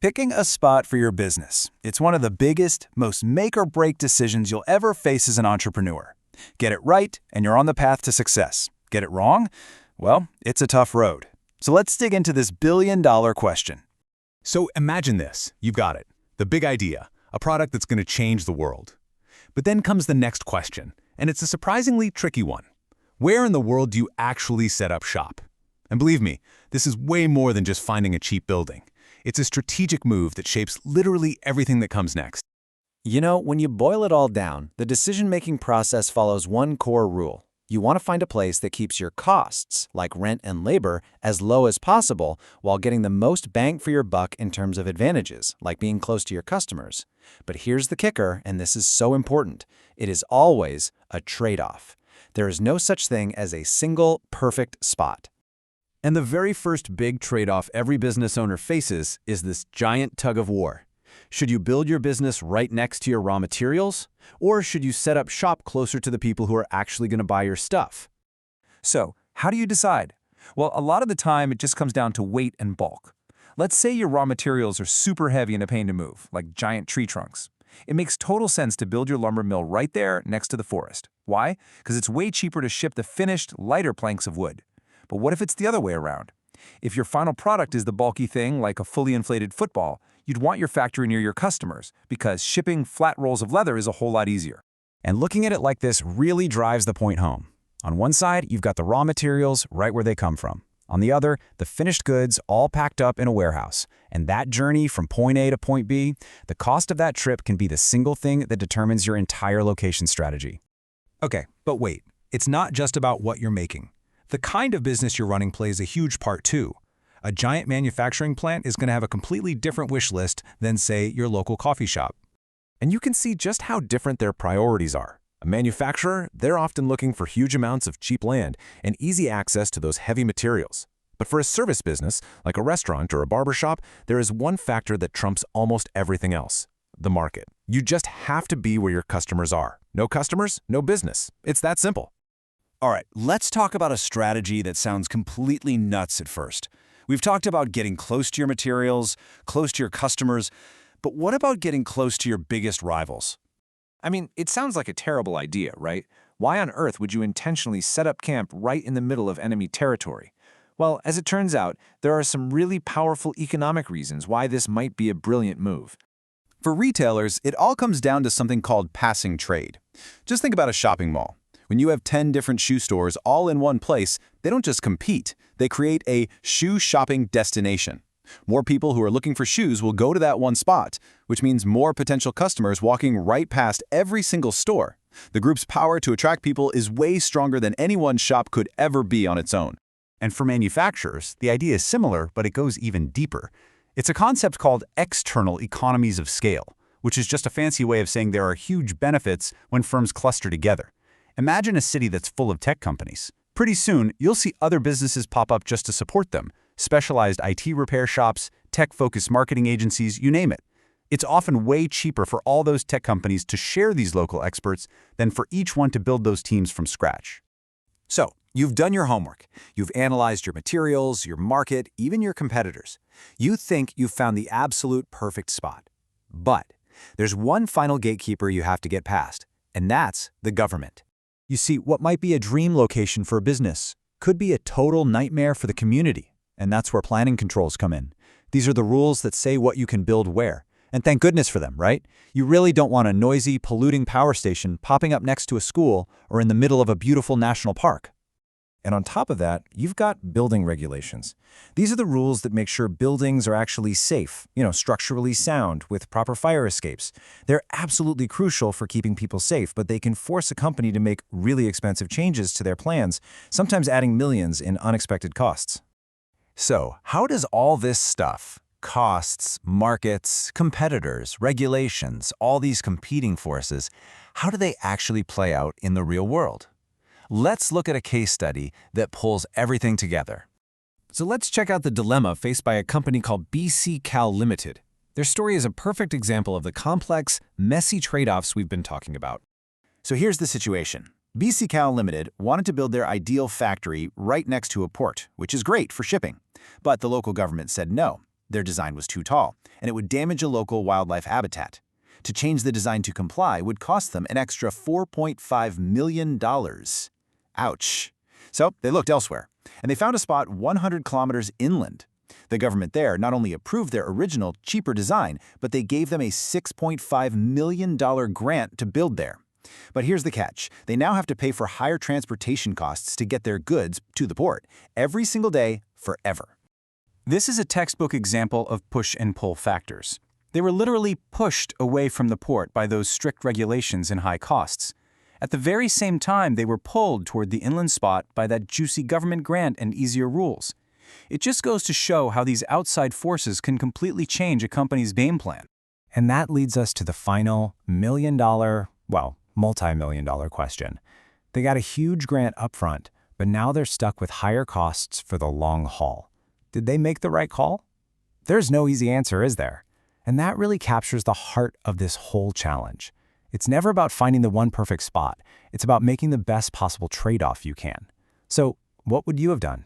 Picking a spot for your business. It's one of the biggest, most make-or-break decisions you'll ever face as an entrepreneur. Get it right, and you're on the path to success. Get it wrong? Well, it's a tough road. So let's dig into this billion-dollar question. So imagine this. You've got it. The big idea. A product that's going to change the world. But then comes the next question, and it's a surprisingly tricky one. Where in the world do you actually set up shop? And believe me, this is way more than just finding a cheap building. It's a strategic move that shapes literally everything that comes next. You know, when you boil it all down, the decision-making process follows one core rule. You want to find a place that keeps your costs, like rent and labor, as low as possible while getting the most bang for your buck in terms of advantages, like being close to your customers. But here's the kicker, and this is so important. It is always a trade-off. There is no such thing as a single perfect spot. And the very first big trade-off every business owner faces is this giant tug-of-war. Should you build your business right next to your raw materials, or should you set up shop closer to the people who are actually going to buy your stuff? So, how do you decide? Well, a lot of the time it just comes down to weight and bulk. Let's say your raw materials are super heavy and a pain to move, like giant tree trunks. It makes total sense to build your lumber mill right there next to the forest. Why? Because it's way cheaper to ship the finished, lighter planks of wood. But what if it's the other way around? If your final product is the bulky thing like a fully inflated football, you'd want your factory near your customers because shipping flat rolls of leather is a whole lot easier. And looking at it like this really drives the point home. On one side, you've got the raw materials right where they come from. On the other, the finished goods all packed up in a warehouse. And that journey from point A to point B, the cost of that trip can be the single thing that determines your entire location strategy. Okay, but wait. It's not just about what you're making. The kind of business you're running plays a huge part too. A giant manufacturing plant is going to have a completely different wish list than, say, your local coffee shop. And you can see just how different their priorities are. A manufacturer, they're often looking for huge amounts of cheap land and easy access to those heavy materials. But for a service business, like a restaurant or a barbershop, there is one factor that trumps almost everything else: the market. You just have to be where your customers are. No customers, no business. It's that simple. All right, let's talk about a strategy that sounds completely nuts at first. We've talked about getting close to your materials, close to your customers, but what about getting close to your biggest rivals? I mean, it sounds like a terrible idea, right? Why on earth would you intentionally set up camp right in the middle of enemy territory? Well, as it turns out, there are some really powerful economic reasons why this might be a brilliant move. For retailers, it all comes down to something called passing trade. Just think about a shopping mall. When you have 10 different shoe stores all in one place, they don't just compete, they create a shoe shopping destination. More people who are looking for shoes will go to that one spot, which means more potential customers walking right past every single store. The group's power to attract people is way stronger than any one shop could ever be on its own. And for manufacturers, the idea is similar, but it goes even deeper. It's a concept called external economies of scale, which is just a fancy way of saying there are huge benefits when firms cluster together. Imagine a city that's full of tech companies. Pretty soon, you'll see other businesses pop up just to support them. Specialized IT repair shops, tech-focused marketing agencies, you name it. It's often way cheaper for all those tech companies to share these local experts than for each one to build those teams from scratch. So, you've done your homework. You've analyzed your materials, your market, even your competitors. You think you've found the absolute perfect spot. But there's one final gatekeeper you have to get past, and that's the government. You see, what might be a dream location for a business could be a total nightmare for the community, and that's where planning controls come in. These are the rules that say what you can build where. And thank goodness for them, right? You really don't want a noisy, polluting power station popping up next to a school or in the middle of a beautiful national park. And on top of that, you've got building regulations. These are the rules that make sure buildings are actually safe, structurally sound, with proper fire escapes. They're absolutely crucial for keeping people safe, but they can force a company to make really expensive changes to their plans, sometimes adding millions in unexpected costs. So, how does all this stuff, costs, markets, competitors, regulations, all these competing forces, how do they actually play out in the real world? Let's look at a case study that pulls everything together. So let's check out the dilemma faced by a company called BC Cal Limited. Their story is a perfect example of the complex, messy trade-offs we've been talking about. So here's the situation. BC Cal Limited wanted to build their ideal factory right next to a port, which is great for shipping. But the local government said no. Their design was too tall, and it would damage a local wildlife habitat. To change the design to comply would cost them an extra $4.5 million. Ouch. So they looked elsewhere, and they found a spot 100 kilometers inland. The government there not only approved their original, cheaper design, but they gave them a $6.5 million grant to build there. But here's the catch. They now have to pay for higher transportation costs to get their goods to the port, every single day, forever. This is a textbook example of push and pull factors. They were literally pushed away from the port by those strict regulations and high costs. At the very same time, they were pulled toward the inland spot by that juicy government grant and easier rules. It just goes to show how these outside forces can completely change a company's game plan. And that leads us to the final multi-million-dollar question. They got a huge grant upfront, but now they're stuck with higher costs for the long haul. Did they make the right call? There's no easy answer, is there? And that really captures the heart of this whole challenge. It's never about finding the one perfect spot. It's about making the best possible trade-off you can. So, what would you have done?